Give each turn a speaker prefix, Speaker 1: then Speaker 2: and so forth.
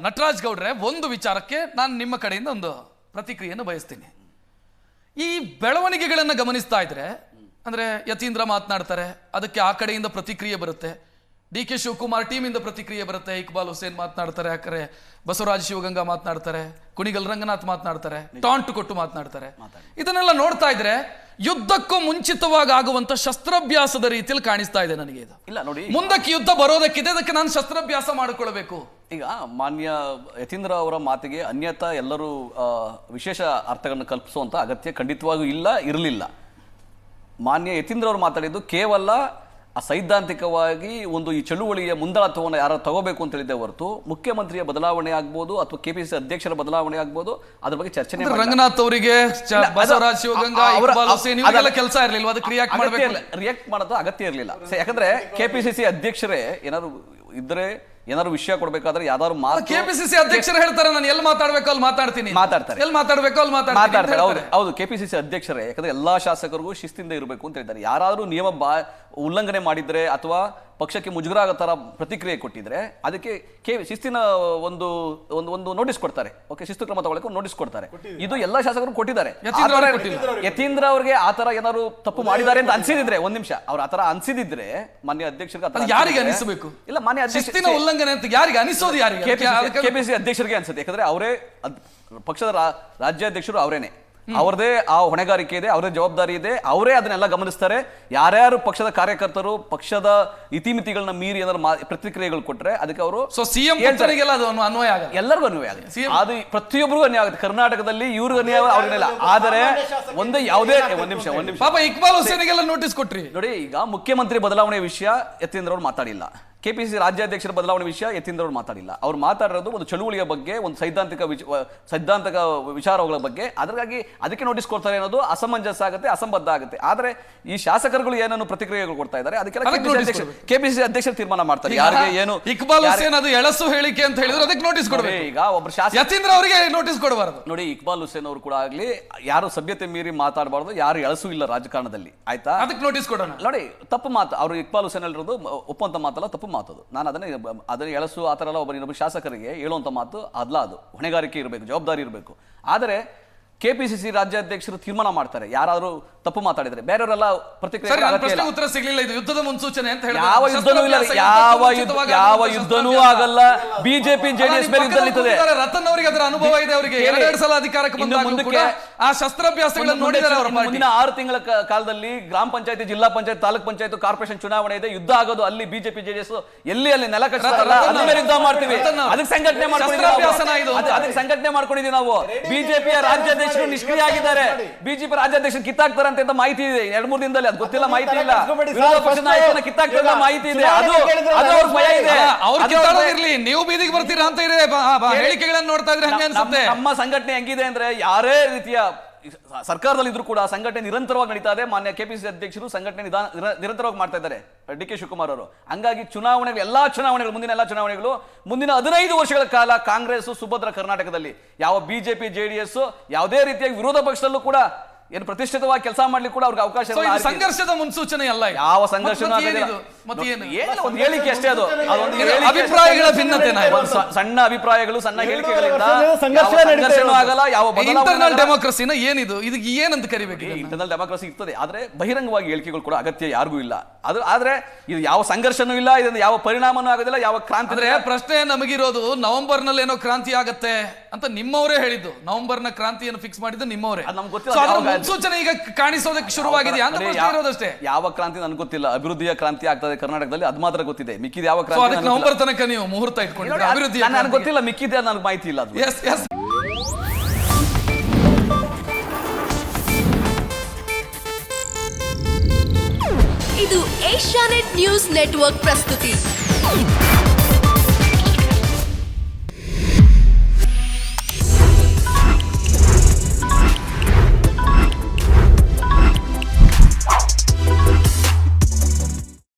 Speaker 1: ನಟರಾಜ್ ಗೌಡ್ರೆ, ಒಂದು ವಿಚಾರಕ್ಕೆ ನಾನು ನಿಮ್ಮ ಕಡೆಯಿಂದ ಒಂದು ಪ್ರತಿಕ್ರಿಯೆಯನ್ನು ಬಯಸ್ತೀನಿ. ಈ ಬೆಳವಣಿಗೆಗಳನ್ನು ಗಮನಿಸ್ತಾ ಇದ್ರೆ ಅಂದ್ರೆ ಯತೀಂದ್ರ ಮಾತನಾಡ್ತಾರೆ, ಅದಕ್ಕೆ ಆ ಕಡೆಯಿಂದ ಪ್ರತಿಕ್ರಿಯೆ ಬರುತ್ತೆ, DK ಶಿವಕುಮಾರ್ ಟೀಮಿಂದ ಪ್ರತಿಕ್ರಿಯೆ ಬರುತ್ತೆ, ಇಕ್ಬಾಲ್ ಹುಸೇನ್ ಮಾತನಾಡ್ತಾರೆ, ಯಾಕಂದ್ರೆ ಬಸವರಾಜ ಶಿವಗಂಗಾ ಮಾತನಾಡ್ತಾರೆ, ಕುಣಿಗಲ್ ರಂಗನಾಥ್ ಮಾತನಾಡ್ತಾರೆ, ಟಾಂಟ್ ಕೊಟ್ಟು ಮಾತನಾಡ್ತಾರೆ. ಇದನ್ನೆಲ್ಲ ನೋಡ್ತಾ ಇದ್ರೆ ಯುದ್ಧಕ್ಕೂ ಮುಂಚಿತವಾಗಿ ಆಗುವಂತ ಶಸ್ತ್ರಾಭ್ಯಾಸದ ರೀತಿಯಲ್ಲಿ ಕಾಣಿಸ್ತಾ ಇದೆ ನನಗೆ. ಇದು
Speaker 2: ಇಲ್ಲ ನೋಡಿ,
Speaker 1: ಮುಂದಕ್ಕೆ ಯುದ್ಧ ಬರೋದಕ್ಕಿದೆ, ಅದಕ್ಕೆ ನಾನು ಶಸ್ತ್ರಾಭ್ಯಾಸ ಮಾಡಿಕೊಳ್ಬೇಕು.
Speaker 2: ಈಗ ಮಾನ್ಯ ಯತೀಂದ್ರ ಅವರ ಮಾತಿಗೆ ಅನ್ಯತಾ ಎಲ್ಲರೂ ವಿಶೇಷ ಅರ್ಥಗಳನ್ನು ಕಲ್ಪಿಸುವಂತ ಅಗತ್ಯ ಖಂಡಿತವಾಗಿಯೂ ಇರಲಿಲ್ಲ. ಮಾನ್ಯ ಯತೀಂದ್ರ ಅವರು ಮಾತಾಡಿದ್ದು ಕೇವಲ ಸೈದ್ಧಾಂತಿಕವಾಗಿ ಒಂದು ಈ ಚಳುವಳಿಯ ಮುಂದಾಳತ್ವವನ್ನು ಯಾರು ತಗೋಬೇಕು ಅಂತ ಹೇಳಿದ್ದೆ ಹೊರತು ಮುಖ್ಯಮಂತ್ರಿಯ ಬದಲಾವಣೆ ಆಗ್ಬೋದು ಅಥವಾ KPCC ಅಧ್ಯಕ್ಷರ ಬದಲಾವಣೆ ಆಗ್ಬೋದು ಅದ್ರ ಬಗ್ಗೆ ಚರ್ಚೆ.
Speaker 1: ರಂಗನಾಥ್ ಅವರಿಗೆ ಬಸವರಾಜ ಶಿವಗಂಗಾ ಕೆಲಸ ಇರಲಿಲ್ಲ, ಅದಕ್ಕೆ
Speaker 2: ರಿಯಾಕ್ಟ್ ಮಾಡೋದು ಅಗತ್ಯ ಇರಲಿಲ್ಲ. ಯಾಕಂದ್ರೆ KPCC ಅಧ್ಯಕ್ಷರೇ ಏನಾದ್ರು ಇದ್ರೆ ಏನಾದ್ರು ವಿಷಯ ಕೊಡ್ಬೇಕಾದ್ರೆ ಯಾವ್ದಾದ್ರು
Speaker 1: KPCC ಅಧ್ಯಕ್ಷರು ಹೇಳ್ತಾರೆ, ನಾನು ಎಲ್ಲಿ ಮಾತಾಡ್ಬೇಕು ಅಲ್ಲಿ ಮಾತಾಡ್ತೀನಿ,
Speaker 2: ಮಾತಾಡ್ತಾರೆ,
Speaker 1: ಎಲ್ಲಿ ಮಾತಾಡ್ಬೇಕು ಅಲ್ಲಿ ಮಾತಾಡ್ತಾರೆ.
Speaker 2: ಹೌದು KPCC ಅಧ್ಯಕ್ಷರೇ, ಯಾಕಂದ್ರೆ ಎಲ್ಲಾ ಶಾಸಕರಿಗೂ ಶಿಸ್ತಿಂದ ಇರಬೇಕು ಅಂತ ಹೇಳ್ತಾರೆ. ಯಾರಾದ್ರೂ ನಿಯಮ ಉಲ್ಲಂಘನೆ ಮಾಡಿದ್ರೆ ಅಥವಾ ಪಕ್ಷಕ್ಕೆ ಮುಜುಗರ ಆಗೋ ತರ ಪ್ರತಿಕ್ರಿಯೆ ಕೊಟ್ಟಿದ್ರೆ ಅದಕ್ಕೆ ಶಿಸ್ತಿನ ಒಂದು ಒಂದು ನೋಟಿಸ್ ಕೊಡ್ತಾರೆ. ಓಕೆ, ಶಿಸ್ತು ಕ್ರಮ ತಗೊಳ್ಳಕ್ಕೆ ನೋಟಿಸ್ ಕೊಡ್ತಾರೆ. ಇದು ಎಲ್ಲಾ ಶಾಸಕರು ಕೊಟ್ಟಿದ್ದಾರೆ. ಯತೀಂದ್ರ ಅವ್ರಿಗೆ ಆತರ ಏನಾದ್ರು ತಪ್ಪು ಮಾಡಿದ್ದಾರೆ ಅಂತ ಅನ್ಸಿದ್ರೆ, ಒಂದ್ ನಿಮಿಷ, ಅವ್ರು ಆತರ ಅನ್ಸಿದ್ರೆ ಮಾನ್ಯ ಅಧ್ಯಕ್ಷರಿಗೆ
Speaker 1: ಯಾರಿಗೆ ಅನಿಸಬೇಕು?
Speaker 2: ಇಲ್ಲ, ಮಾನ್ಯ
Speaker 1: ಶಿಸ್ತಿನ ಉಲ್ಲಂಘನೆ ಅಂತ ಯಾರಿಗೆ ಅನಿಸೋದು? ಯಾರಿಗೆ?
Speaker 2: KPCC ಅಧ್ಯಕ್ಷರಿಗೆ ಅನ್ಸುತ್ತೆ. ಯಾಕಂದ್ರೆ ಅವರೇ ಪಕ್ಷದ ರಾಜ್ಯಾಧ್ಯಕ್ಷರು, ಅವರೇನೆ, ಅವರದೇ ಆ ಹೊಣೆಗಾರಿಕೆ ಇದೆ, ಅವರದೇ ಜವಾಬ್ದಾರಿ ಇದೆ, ಅವರೇ ಅದನ್ನೆಲ್ಲ ಗಮನಿಸ್ತಾರೆ. ಯಾರ್ಯಾರು ಪಕ್ಷದ ಕಾರ್ಯಕರ್ತರು ಪಕ್ಷದ ಇತಿಮಿತಿಗಳನ್ನ ಮೀರಿ ಏನಾದ್ರು ಪ್ರತಿಕ್ರಿಯೆಗಳು ಕೊಟ್ರೆ ಅದಕ್ಕೆ ಅವರು
Speaker 1: ಅನ್ವಯ ಆಗಲ್ಲ,
Speaker 2: ಎಲ್ಲರಿಗೂ ಅನ್ವಯ ಆಗುತ್ತೆ. ಅದು ಪ್ರತಿಯೊಬ್ಬರಿಗೂ ಅನ್ವಯ ಆಗುತ್ತೆ. ಕರ್ನಾಟಕದಲ್ಲಿ ಇವ್ರಿಗೂ ಅನ್ವಯ ಅವ್ರಿಗೆಲ್ಲ. ಆದರೆ ಒಂದು ಯಾವುದೇ ಒಂದ್ ನಿಮಿಷ
Speaker 1: ಪಾಪ ಇಕ್ಬಾಲ್ ಹುಸೇನ್ಗೆಲ್ಲ ನೋಟಿಸ್ ಕೊಟ್ರಿ ನೋಡಿ.
Speaker 2: ಈಗ ಮುಖ್ಯಮಂತ್ರಿ ಬದಲಾವಣೆ ವಿಷಯ ಯತೀಂದ್ರ ಅವರು ಮಾತಾಡಿಲ್ಲ, KPCC ರಾಜ್ಯಾಧ್ಯಕ್ಷರ ಬದಲಾವಣೆ ವಿಷಯ ಯತೀಂದ್ರ ಅವರು ಮಾತಾಡಿಲ್ಲ. ಅವ್ರು ಮಾತಾಡಿರೋದು ಒಂದು ಚಳುವಳಿಯ ಬಗ್ಗೆ, ಒಂದು ಸೈದ್ಧಾಂತಿಕ ವಿಚಾರಗಳ ಬಗ್ಗೆ. ಅದಕ್ಕಾಗಿ ಅದಕ್ಕೆ ನೋಟಿಸ್ ಕೊಡ್ತಾರೆ ಅನ್ನೋದು ಅಸಮಂಜಸ ಆಗುತ್ತೆ, ಅಸಂಬದ್ಧ ಆಗುತ್ತೆ. ಆದ್ರೆ ಈ ಶಾಸಕರುಗಳು ಏನನ್ನು ಪ್ರತಿಕ್ರಿಯೆಗಳು ಕೊಡ್ತಾ ಇದ್ದಾರೆ ಅದಕ್ಕೆಲ್ಲ KPCC ಅಧ್ಯಕ್ಷರು ತೀರ್ಮಾನ ಮಾಡ್ತಾರೆ ಯಾರಿಗೆ ಏನು.
Speaker 1: ಇಕ್ಬಾಲ್ ಹುಸೇನ್ ಅದು ಎಳಸು ಹೇಳಿಕೆ ಅಂತ ಹೇಳಿದ್ರೆ ಅದಕ್ಕೆ ನೋಟಿಸ್ ಕೊಡಬೇಕು.
Speaker 2: ಈಗ ಒಬ್ಬರು ಶಾಸಕ
Speaker 1: ಯತೀಂದ್ರ ಅವರಿಗೆ ನೋಟಿಸ್ ಕೊಡಬಾರದು.
Speaker 2: ನೋಡಿ, ಇಕ್ಬಾಲ್ ಹುಸೇನ್ ಅವರು ಕೂಡ ಆಗ್ಲಿ, ಯಾರು ಸಭ್ಯತೆ ಮೀರಿ ಮಾತಾಡಬಾರ್ದು, ಯಾರು ಎಳಸು ಇಲ್ಲ ರಾಜಕಾರಣದಲ್ಲಿ, ಆಯ್ತಾ?
Speaker 1: ಅದಕ್ಕೆ ನೋಟಿಸ್ ಕೊಡೋಣ.
Speaker 2: ನೋಡಿ, ತಪ್ಪು ಮಾತು ಅವರು ಇಕ್ಬಾಲ್ ಹುಸೇನ್ ಹೇಳಿರೋದು ಒಪ್ಪುವಂತ ಮಾತಲ್ಲ, ತಪ್ಪು ಮಾತದು. ನಾನು ಅದನ್ನ ಎಳಸು ಆ ಥರ ಎಲ್ಲ ಒಬ್ಬ ಶಾಸಕರಿಗೆ ಹೇಳುವಂತ ಮಾತು ಅಲ್ಲ. ಅದು ಹೊಣೆಗಾರಿಕೆ ಇರಬೇಕು, ಜವಾಬ್ದಾರಿ ಇರಬೇಕು. ಆದರೆ KPCC ರಾಜ್ಯಾಧ್ಯಕ್ಷರು ತೀರ್ಮಾನ ಮಾಡ್ತಾರೆ ಯಾರಾದ್ರೂ ತಪ್ಪು ಮಾತಾಡಿದ್ರೆ. ಬೇರೆಯವರೆಲ್ಲ ಪ್ರತಿಕ್ರಿಯೆ
Speaker 1: ಉತ್ತರ ಸಿಗಲಿಲ್ಲ. ಇದು ಯುದ್ಧದ ಮುನ್ಸೂಚನೆ ಅಂತ ಹೇಳಿ
Speaker 2: ಯಾವ ಯುದ್ಧನೂ ಇಲ್ಲ, ಯಾವ ಯುದ್ಧನೂ ಆಗಲ್ಲ. ಬಿಜೆಪಿ JDS ಮೇಲೆ ಯುದ್ಧ ನಿಂತಿದೆ.
Speaker 1: ರತನ್ ಅವರಿಗೆ ಅದರ ಅನುಭವ ಇದೆ, ಅವರಿಗೆ ಎರಡೆರಡು ಸಲ ಅಧಿಕಾರಕ್ಕೆ ಮುಂದಕ್ಕೆ ಆ ಶಸ್ತ್ರಾಭ್ಯಾಸಗಳನ್ನು ನೋಡಿದ್ದಾರೆ. ಅವರ
Speaker 2: ಮುಂದಿನ 6 ತಿಂಗಳ ಕಾಲದಲ್ಲಿ ಗ್ರಾಮ ಪಂಚಾಯತಿ, ಜಿಲ್ಲಾ ಪಂಚಾಯತ್, ತಾಲೂಕ್ ಪಂಚಾಯತ್, ಕಾರ್ಪೊರೇಷನ್ ಚುನಾವಣೆ ಇದೆ. ಯುದ್ಧ ಆಗೋದು ಅಲ್ಲಿ ಬಿಜೆಪಿ JDS ಎಲ್ಲಿ ನೆಲ ಕಟ್ಟಲ್ಲ, ಯುದ್ಧ ಮಾಡ್ತೀವಿ. ಅದಕ್ಕೆ ಸಂಘಟನೆ ಮಾಡ್ಕೊಂಡಿದ್ದೀವಿ ನಾವು. ಬಿಜೆಪಿಯ ರಾಜ್ಯಾಧ್ಯಕ್ಷರು ನಿಷ್ಕ್ರಿಯ ಆಗಿದ್ದಾರೆ, ಬಿಜೆಪಿ ರಾಜ್ಯಾಧ್ಯಕ್ಷರು ಕಿತ್ತಾಕ್ತಾರೆ ಅಂತ ಮಾಹಿತಿ ಇದೆ. 2-3 ದಿನದಲ್ಲಿ ಅದು ಗೊತ್ತಿಲ್ಲ, ಮಾಹಿತಿ ಇಲ್ಲ. ವಿರೋಧ ಪಕ್ಷ ನಾಯಕನ ಕಿತ್ತಾಕ್ತಾರೆ ಮಾಹಿತಿ ಇದೆ. ಅದು ಅವ್ರ ಭಯ ಇದೆ.
Speaker 1: ಇರ್ಲಿ, ನೀವು ಬೀದಿಗೆ ಬರ್ತೀರಾ ಅಂತ ಇದೆ ಹೇಳಿಕೆಗಳನ್ನು ನೋಡ್ತಾ ಇದ್ರೆ ಹಂಗ ಅನ್ಸುತ್ತೆ.
Speaker 2: ನಮ್ಮ ಸಂಘಟನೆ ಹೆಂಗಿದೆ ಅಂದ್ರೆ, ಯಾರೇ ರೀತಿಯ ಸರ್ಕಾರದಲ್ಲಿ ಇದ್ರೂ ಕೂಡ ಸಂಘಟನೆ ನಿರಂತರವಾಗಿ ನಡೀತಾ ಇದೆ. ಮಾನ್ಯ KPCC ಅಧ್ಯಕ್ಷರು ಸಂಘಟನೆ ನಿರಂತರವಾಗಿ ಮಾಡ್ತಾ ಇದ್ದಾರೆ, DK ಶಿವಕುಮಾರ್ ಅವರು. ಹಂಗಾಗಿ ಚುನಾವಣೆಗಳು, ಎಲ್ಲಾ ಚುನಾವಣೆಗಳು, ಮುಂದಿನ ಎಲ್ಲಾ ಚುನಾವಣೆಗಳು ಮುಂದಿನ 15 ವರ್ಷಗಳ ಕಾಲ ಕಾಂಗ್ರೆಸ್ ಸುಭದ್ರ ಕರ್ನಾಟಕದಲ್ಲಿ ಯಾವ ಬಿಜೆಪಿ JDS ಯಾವುದೇ ರೀತಿಯಾಗಿ ವಿರೋಧ ಪಕ್ಷದಲ್ಲೂ ಕೂಡ ಏನು ಪ್ರತಿಷ್ಠಿತವಾಗಿ ಕೆಲಸ ಮಾಡ್ಲಿಕ್ಕೆ ಕೂಡ ಅವ್ರಿಗೆ ಅವಕಾಶ ಇಲ್ಲ.
Speaker 1: ಸಂಘರ್ಷದ ಮುನ್ಸೂಚನೆ ಅಲ್ಲ,
Speaker 2: ಯಾವ ಸಂಘರ್ಷನೂ ಒಂದು ಹೇಳಿಕೆ ಅಷ್ಟೇ. ಅದು
Speaker 1: ಅಭಿಪ್ರಾಯಗಳ ಭಿನ್ನತೆ,
Speaker 2: ಸಣ್ಣ ಅಭಿಪ್ರಾಯಗಳು, ಸಣ್ಣ ಹೇಳಿಕೆಗಳಿಂದ ಆಗಲ್ಲ. ಯಾವ
Speaker 1: ಇಂಟರ್ನಲ್ ಡೆಮೋಕ್ರಸಿನ ಏನಿದು, ಇದಕ್ಕೆ ಏನಂತ ಕರಿಬೇಕು?
Speaker 2: ಇಂಟರ್ನಲ್ ಡೆಮೋಕ್ರಸಿ ಇರ್ತದೆ, ಆದ್ರೆ ಬಹಿರಂಗವಾಗಿ ಹೇಳಿಕೆಗಳು ಕೂಡ ಅಗತ್ಯ ಯಾರಿಗೂ ಇಲ್ಲ. ಆದ್ರೆ ಇದು ಯಾವ ಸಂಘರ್ಷನೂ ಇಲ್ಲ, ಇದರಿಂದ ಯಾವ ಪರಿಣಾಮನೂ ಆಗೋದಿಲ್ಲ, ಯಾವ ಕ್ರಾಂತಿ.
Speaker 1: ಅಂದ್ರೆ ಪ್ರಶ್ನೆ ನಮಗಿರೋದು, ನವೆಂಬರ್ ನಲ್ಲಿ ಏನೋ ಕ್ರಾಂತಿ ಆಗತ್ತೆ ಅಂತ ನಿಮ್ಮವರೇ ಹೇಳಿದ್ದು. ನವೆಂಬರ್ನ ಕ್ರಾಂತಿಯನ್ನು ಫಿಕ್ಸ್ ಮಾಡಿದ್ದು ನಿಮ್ಮವರೇ.
Speaker 2: ನಮ್ಗೆ ಗೊತ್ತಿಲ್ಲ,
Speaker 1: ಮುನ್ಸೂಚನೆ ಈಗ ಕಾಣಿಸೋದಕ್ಕೆ ಶುರುವಾಗಿದೆಯಾ ಅಂತ ಇರೋದಷ್ಟೇ.
Speaker 2: ಯಾವ ಕ್ರಾಂತಿ ನನಗೆ ಗೊತ್ತಿಲ್ಲ. ಅಭಿವೃದ್ಧಿಯ ಕ್ರಾಂತಿ ಆಗ್ತದೆ ಕರ್ನಾಟಕದಲ್ಲಿ, ಅದು ಮಾತ್ರ ಗೊತ್ತಿದೆ. ಮಿಕ್ಕಿದ ಯಾವ ಕ್ರಾಂತಿ
Speaker 1: ನವೆಂಬರ್ ತನಕ ನೀವು ಮುಹೂರ್ತ ಇಟ್ಕೊಂಡಿದ್ದೀರಾ? ಅಭಿವೃದ್ಧಿ
Speaker 2: ನನಗೆ ಗೊತ್ತಿಲ್ಲ, ಮಿಕ್ಕಿದ ನನಗೆ ಮಾಹಿತಿ ಇಲ್ಲ.
Speaker 3: ಇದು ಏಷ್ಯಾನೆಟ್ ನ್ಯೂಸ್ ನೆಟ್ವರ್ಕ್ ಪ್ರಸ್ತುತಿ.